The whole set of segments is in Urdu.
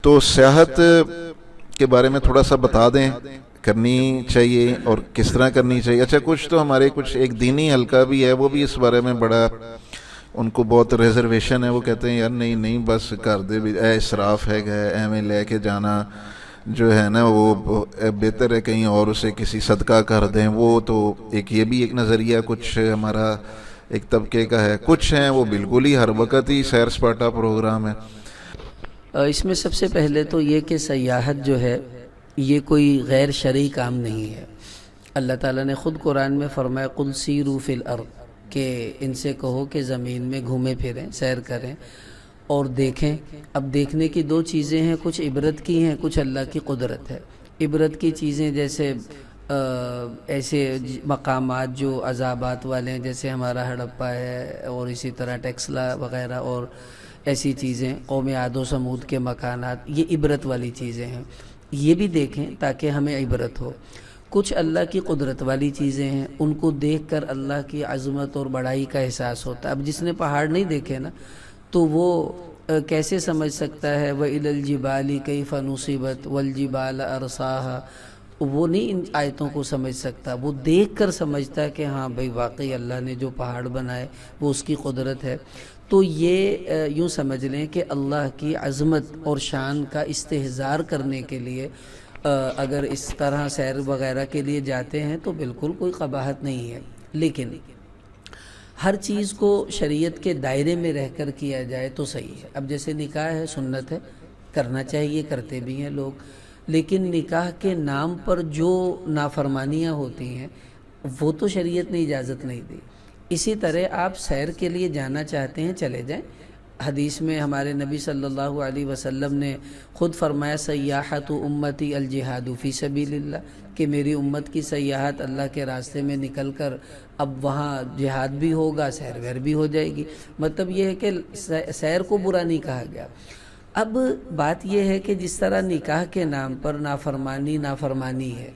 تو سیاحت کے بارے میں تھوڑا سا بتا دیں، کرنی چاہیے اور کس طرح کرنی چاہیے؟ اچھا، کچھ تو ہمارے کچھ ایک دینی حلقہ بھی ہے، وہ بھی اس بارے میں بڑا ان کو بہت ریزرویشن ہے. وہ کہتے ہیں یار نہیں نہیں، بس کر دے بھی، اے اسراف ہے گا ایویں لے کے جانا جو ہے نا، وہ بہتر ہے کہیں اور اسے کسی صدقہ کر دیں. وہ تو ایک یہ بھی ایک نظریہ کچھ ہمارا ایک طبقے کا ہے. کچھ ہیں وہ بالکل ہی ہر وقت ہی سیر سپاٹا پروگرام ہے. اس میں سب سے پہلے تو یہ کہ سیاحت جو ہے یہ کوئی غیر شرعی کام نہیں ہے. اللہ تعالیٰ نے خود قرآن میں فرمایا قل سیروا فی الارض، کہ ان سے کہو کہ زمین میں گھومے پھریں، سیر کریں اور دیکھیں. اب دیکھنے کی دو چیزیں ہیں، کچھ عبرت کی ہیں، کچھ اللہ کی قدرت ہے. عبرت کی چیزیں جیسے ایسے مقامات جو عذابات والے ہیں، جیسے ہمارا ہڑپہ ہے اور اسی طرح ٹیکسلا وغیرہ اور ایسی چیزیں، قوم عاد و سمود کے مکانات، یہ عبرت والی چیزیں ہیں. یہ بھی دیکھیں تاکہ ہمیں عبرت ہو. کچھ اللہ کی قدرت والی چیزیں ہیں، ان کو دیکھ کر اللہ کی عظمت اور بڑائی کا احساس ہوتا ہے. اب جس نے پہاڑ نہیں دیکھے نا تو وہ کیسے سمجھ سکتا ہے وَإِلَى الْجِبَالِ كَيْفَ نُصِبَتْ وَالْجِبَالَ أَرْسَاهَا؟ وہ نہیں ان آیتوں کو سمجھ سکتا. وہ دیکھ کر سمجھتا ہے کہ ہاں بھئی واقعی اللہ نے جو پہاڑ بنائے وہ اس کی قدرت ہے. تو یہ یوں سمجھ لیں کہ اللہ کی عظمت اور شان کا استحضار کرنے کے لیے اگر اس طرح سیر وغیرہ کے لیے جاتے ہیں تو بالکل کوئی قباحت نہیں ہے. لیکن ہر چیز کو شریعت کے دائرے میں رہ کر کیا جائے تو صحیح ہے. اب جیسے نکاح ہے، سنت ہے، کرنا چاہیے، کرتے بھی ہیں لوگ. لیکن نکاح کے نام پر جو نافرمانیاں ہوتی ہیں وہ تو شریعت نے اجازت نہیں دی. اسی طرح آپ سیر کے لیے جانا چاہتے ہیں، چلے جائیں. حدیث میں ہمارے نبی صلی اللہ علیہ وسلم نے خود فرمایا سیاحت امتی الجہاد فی سبیل اللہ، کہ میری امت کی سیاحت اللہ کے راستے میں نکل کر اب وہاں جہاد بھی ہوگا، سیر ویر بھی ہو جائے گی. مطلب یہ ہے کہ سیر کو برا نہیں کہا گیا. اب بات یہ ہے کہ جس طرح نکاح کے نام پر نافرمانی ہے،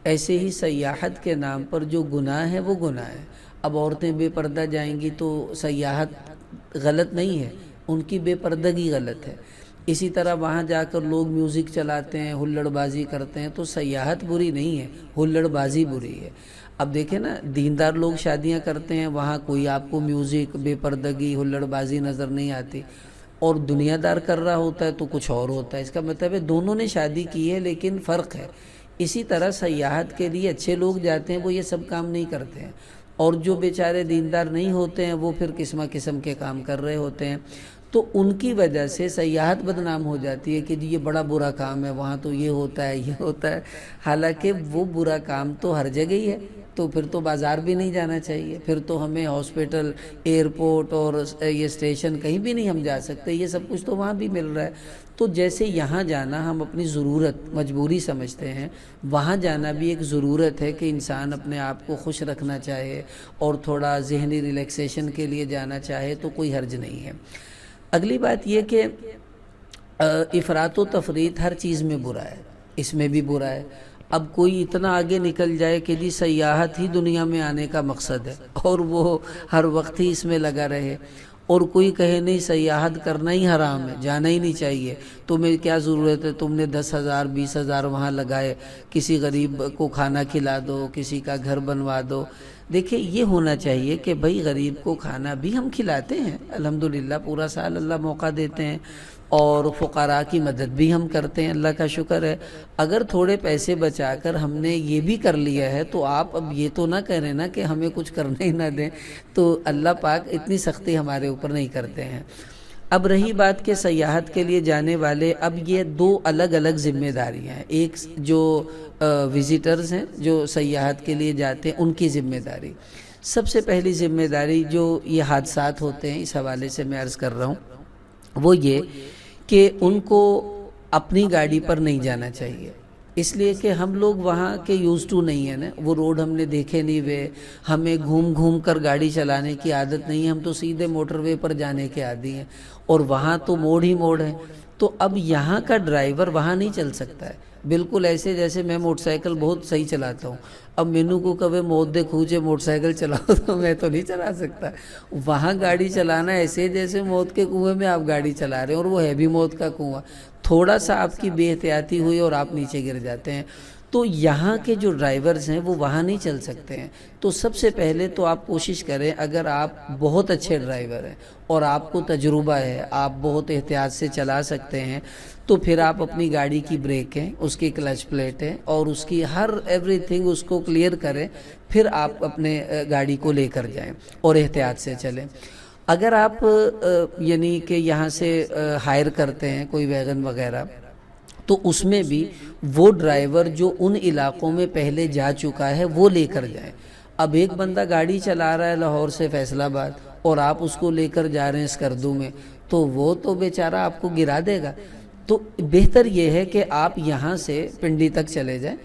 ایسے ہی سیاحت کے نام پر جو گناہ ہے وہ گناہ ہے. اب عورتیں بے پردہ جائیں گی تو سیاحت غلط نہیں ہے، ان کی بے پردگی غلط ہے. اسی طرح وہاں جا کر لوگ میوزک چلاتے ہیں، ہلڑ بازی کرتے ہیں، تو سیاحت بری نہیں ہے، ہلڑ بازی بری ہے. اب دیکھیں نا، دیندار لوگ شادیاں کرتے ہیں، وہاں کوئی آپ کو میوزک، بے پردگی، ہلڑ بازی نظر نہیں آتی. اور دنیا دار کر رہا ہوتا ہے تو کچھ اور ہوتا ہے. اس کا مطلب ہے دونوں نے شادی کی ہے لیکن فرق ہے. اسی طرح سیاحت کے لیے اچھے لوگ جاتے ہیں، وہ یہ سب کام نہیں کرتے ہیں. اور جو بیچارے دیندار نہیں ہوتے ہیں وہ پھر قسم کے کام کر رہے ہوتے ہیں. تو ان کی وجہ سے سیاحت بدنام ہو جاتی ہے کہ جی یہ بڑا برا کام ہے، وہاں تو یہ ہوتا ہے، یہ ہوتا ہے. حالانکہ وہ برا کام تو ہر جگہ ہی ہے. تو پھر تو بازار بھی نہیں جانا چاہیے، پھر تو ہمیں ہاسپٹل، ایئرپورٹ اور یہ اسٹیشن کہیں بھی نہیں ہم جا سکتے. یہ سب کچھ تو وہاں بھی مل رہا ہے. تو جیسے یہاں جانا ہم اپنی ضرورت، مجبوری سمجھتے ہیں، وہاں جانا بھی ایک ضرورت ہے کہ انسان اپنے آپ کو خوش رکھنا چاہے اور تھوڑا ذہنی ریلیکسیشن کے لیے جانا چاہے تو کوئی حرج نہیں ہے. اگلی بات یہ کہ افراط و تفریط ہر چیز میں برا ہے، اس میں بھی برا ہے. اب کوئی اتنا آگے نکل جائے کہ جی سیاحت ہی دنیا میں آنے کا مقصد ہے اور وہ ہر وقت ہی اس میں لگا رہے، اور کوئی کہے نہیں سیاحت کرنا ہی حرام ہے، جانا ہی نہیں چاہیے، تمہیں کیا ضرورت ہے، تم نے 10,000 20,000 وہاں لگائے، کسی غریب کو کھانا کھلا دو، کسی کا گھر بنوا دو. دیکھیں یہ ہونا چاہیے کہ بھئی غریب کو کھانا بھی ہم کھلاتے ہیں، الحمدللہ پورا سال اللہ موقع دیتے ہیں، اور فقراء کی مدد بھی ہم کرتے ہیں، اللہ کا شکر ہے. اگر تھوڑے پیسے بچا کر ہم نے یہ بھی کر لیا ہے تو آپ اب یہ تو نہ کہہ نا کہ ہمیں کچھ کرنے ہی نہ دیں. تو اللہ پاک اتنی سختی ہمارے اوپر نہیں کرتے ہیں. اب رہی بات کہ سیاحت کے لیے جانے والے، اب یہ دو الگ الگ ذمہ داریاں ہیں. ایک جو وزٹرز ہیں جو سیاحت کے لیے جاتے ہیں ان کی ذمہ داری. سب سے پہلی ذمہ داری جو یہ حادثات ہوتے ہیں اس حوالے سے میں عرض کر رہا ہوں وہ یہ کہ ان کو اپنی گاڑی پر نہیں جانا چاہیے، اس لیے کہ ہم لوگ وہاں کے یوز ٹو نہیں ہیں نا، وہ روڈ ہم نے دیکھے نہیں ہوئے، ہمیں گھوم گھوم کر گاڑی چلانے کی عادت نہیں ہے، ہم تو سیدھے موٹر وے پر جانے کے عادی ہیں، اور وہاں تو موڑ ہی موڑ ہے. تو اب یہاں کا ڈرائیور وہاں نہیں چل سکتا ہے، بالکل ایسے جیسے میں موٹر سائیکل بہت صحیح چلاتا ہوں، اب مینو کو کبھی موت دے کھوچے موٹر سائیکل چلاؤ تو میں تو نہیں چلا سکتا۔ وہاں گاڑی چلانا ایسے جیسے موت کے کنویں میں آپ گاڑی چلا رہے ہیں، اور وہ ہے بھی موت کا کنواں، تھوڑا سا آپ کی بے احتیاطی ہوئی اور آپ نیچے گر جاتے ہیں۔ تو یہاں کے جو ڈرائیورز ہیں وہ وہاں نہیں چل سکتے ہیں۔ تو سب سے پہلے تو آپ کوشش کریں، اگر آپ بہت اچھے ڈرائیور ہیں اور آپ کو تجربہ ہے، آپ بہت احتیاط سے چلا سکتے ہیں، تو پھر آپ اپنی گاڑی کی بریکیں، اس کی کلچ پلیٹیں اور اس کی ہر ایوری تھنگ اس کو کلیئر کریں، پھر آپ اپنے گاڑی کو لے کر جائیں اور احتیاط سے چلیں۔ اگر آپ یعنی کہ یہاں سے ہائر کرتے ہیں کوئی ویگن وغیرہ، تو اس میں بھی وہ ڈرائیور جو ان علاقوں میں پہلے جا چکا ہے وہ لے کر جائیں۔ اب ایک بندہ گاڑی چلا رہا ہے لاہور سے فیصل آباد اور آپ اس کو لے کر جا رہے ہیں اسکردو میں، تو وہ تو بیچارہ آپ کو گرا دے گا۔ تو بہتر یہ ہے کہ آپ یہاں سے پنڈی تک چلے جائیں،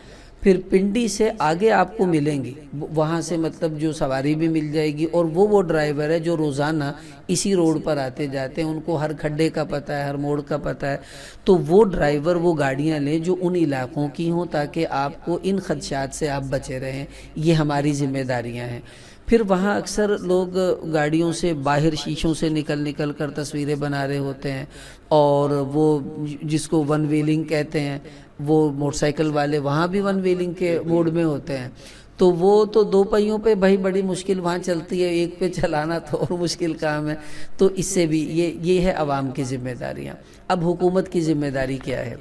پھر پنڈی سے آگے آپ کو ملیں گی، وہاں سے مطلب جو سواری بھی مل جائے گی، اور وہ ڈرائیور ہے جو روزانہ اسی روڈ پر آتے جاتے ہیں، ان کو ہر کھڈے کا پتہ ہے، ہر موڑ کا پتہ ہے، تو وہ ڈرائیور وہ گاڑیاں لیں جو ان علاقوں کی ہوں، تاکہ آپ کو ان خدشات سے آپ بچے رہیں۔ یہ ہماری ذمہ داریاں ہیں۔ پھر وہاں اکثر لوگ گاڑیوں سے باہر شیشوں سے نکل کر تصویریں بنا رہے ہوتے ہیں، اور وہ جس کو ون ویلنگ کہتے ہیں، وہ موٹر سائیکل والے وہاں بھی ون ویلنگ کے موڈ میں ہوتے ہیں، تو وہ تو دو پہیوں پہ بھائی بڑی مشکل وہاں چلتی ہے، ایک پہ چلانا تو اور مشکل کام ہے۔ تو اس سے بھی یہ ہے عوام کی ذمہ داریاں۔ اب حکومت کی ذمہ داری کیا ہے؟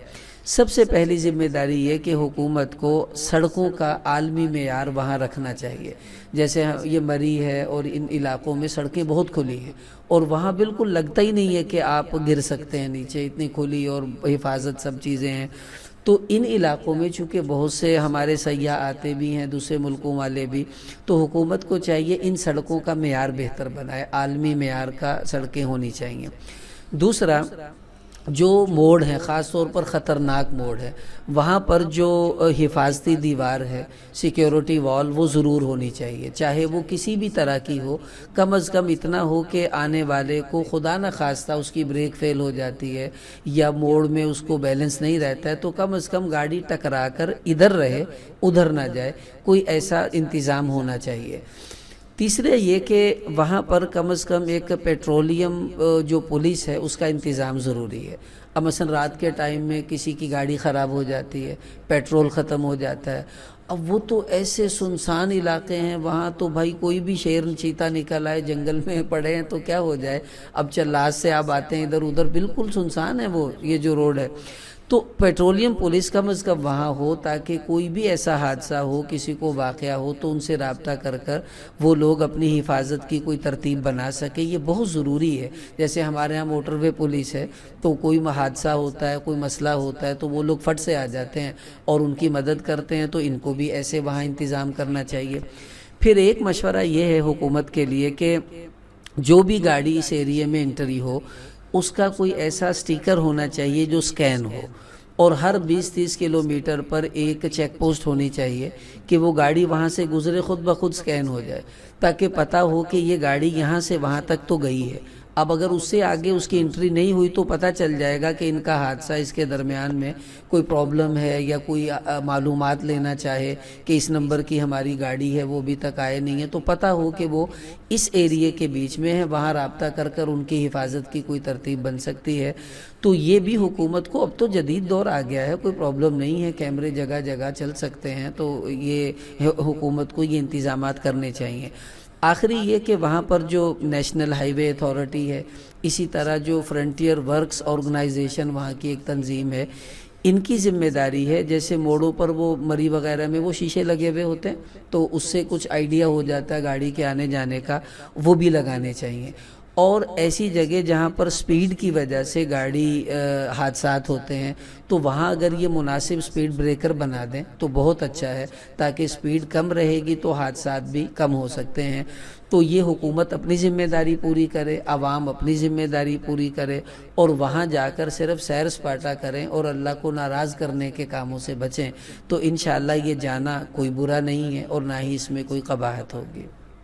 سب سے پہلی ذمہ داری یہ کہ حکومت کو سڑکوں کا عالمی معیار وہاں رکھنا چاہیے۔ جیسے یہ مری ہے اور ان علاقوں میں سڑکیں بہت کھلی ہیں، اور وہاں بالکل لگتا ہی نہیں ہے کہ آپ گر سکتے ہیں نیچے، اتنی کھلی اور حفاظت سب چیزیں ہیں۔ تو ان علاقوں میں چونکہ بہت سے ہمارے سیاح آتے بھی ہیں، دوسرے ملکوں والے بھی، تو حکومت کو چاہیے ان سڑکوں کا معیار بہتر بنائے، عالمی معیار کا سڑکیں ہونی چاہیے۔ دوسرا، جو موڑ ہیں، خاص طور پر خطرناک موڑ ہے، وہاں پر جو حفاظتی دیوار ہے، سیکیورٹی وال، وہ ضرور ہونی چاہیے، چاہے وہ کسی بھی طرح کی ہو، کم از کم اتنا ہو کہ آنے والے کو خدا نہ خواستہ اس کی بریک فیل ہو جاتی ہے یا موڑ میں اس کو بیلنس نہیں رہتا ہے، تو کم از کم گاڑی ٹکرا کر ادھر رہے، ادھر نہ جائے، کوئی ایسا انتظام ہونا چاہیے۔ تیسرے یہ کہ وہاں پر کم از کم ایک پیٹرولیم جو پولیس ہے اس کا انتظام ضروری ہے۔ اب مثلا رات کے ٹائم میں کسی کی گاڑی خراب ہو جاتی ہے، پیٹرول ختم ہو جاتا ہے، اب وہ تو ایسے سنسان علاقے ہیں، وہاں تو بھائی کوئی بھی شیر چیتا نکل آئے، جنگل میں پڑے ہیں تو کیا ہو جائے، اب چلاس سے آپ آتے ہیں ادھر ادھر، بالکل سنسان ہے وہ یہ جو روڈ ہے۔ تو پیٹرولیم پولیس کم از کم وہاں ہو، تاکہ کوئی بھی ایسا حادثہ ہو، کسی کو واقعہ ہو تو ان سے رابطہ کر وہ لوگ اپنی حفاظت کی کوئی ترتیب بنا سکے، یہ بہت ضروری ہے۔ جیسے ہمارے ہاں موٹر وے پولیس ہے، تو کوئی حادثہ ہوتا ہے، کوئی مسئلہ ہوتا ہے، تو وہ لوگ فٹ سے آ جاتے ہیں اور ان کی مدد کرتے ہیں، تو ان کو بھی ایسے وہاں انتظام کرنا چاہیے۔ پھر ایک مشورہ یہ ہے حکومت کے لیے کہ جو بھی گاڑی اس ایریے میں انٹری ہو، اس کا کوئی ایسا سٹیکر ہونا چاہیے جو سکین ہو، اور ہر 20-30 کلومیٹر پر ایک چیک پوسٹ ہونی چاہیے کہ وہ گاڑی وہاں سے گزرے خود بخود سکین ہو جائے، تاکہ پتہ ہو کہ یہ گاڑی یہاں سے وہاں تک تو گئی ہے۔ اب اگر اس سے آگے اس کی انٹری نہیں ہوئی تو پتہ چل جائے گا کہ ان کا حادثہ اس کے درمیان میں کوئی پرابلم ہے، یا کوئی معلومات لینا چاہے کہ اس نمبر کی ہماری گاڑی ہے وہ ابھی تک آئے نہیں ہے، تو پتہ ہو کہ وہ اس ایریے کے بیچ میں ہے، وہاں رابطہ کر ان کی حفاظت کی کوئی ترتیب بن سکتی ہے۔ تو یہ بھی حکومت کو، اب تو جدید دور آ گیا ہے، کوئی پرابلم نہیں ہے، کیمرے جگہ جگہ چل سکتے ہیں، تو یہ حکومت کو یہ انتظامات کرنے چاہیے۔ آخری یہ کہ وہاں پر جو نیشنل ہائی وے اتھارٹی ہے، اسی طرح جو فرنٹیئر ورکس آرگنائزیشن وہاں کی ایک تنظیم ہے، ان کی ذمہ داری ہے، جیسے موڑوں پر وہ مری وغیرہ میں وہ شیشے لگے ہوئے ہوتے ہیں، تو اس سے کچھ آئیڈیا ہو جاتا ہے گاڑی کے آنے جانے کا، وہ بھی لگانے چاہیے۔ اور ایسی جگہ جہاں پر سپیڈ کی وجہ سے گاڑی حادثات ہوتے ہیں، تو وہاں اگر یہ مناسب سپیڈ بریکر بنا دیں تو بہت اچھا ہے، تاکہ سپیڈ کم رہے گی تو حادثات بھی کم ہو سکتے ہیں۔ تو یہ حکومت اپنی ذمہ داری پوری کرے، عوام اپنی ذمہ داری پوری کرے، اور وہاں جا کر صرف سیر سپاٹا کریں اور اللہ کو ناراض کرنے کے کاموں سے بچیں، تو انشاءاللہ یہ جانا کوئی برا نہیں ہے، اور نہ ہی اس میں کوئی قباحت ہوگی۔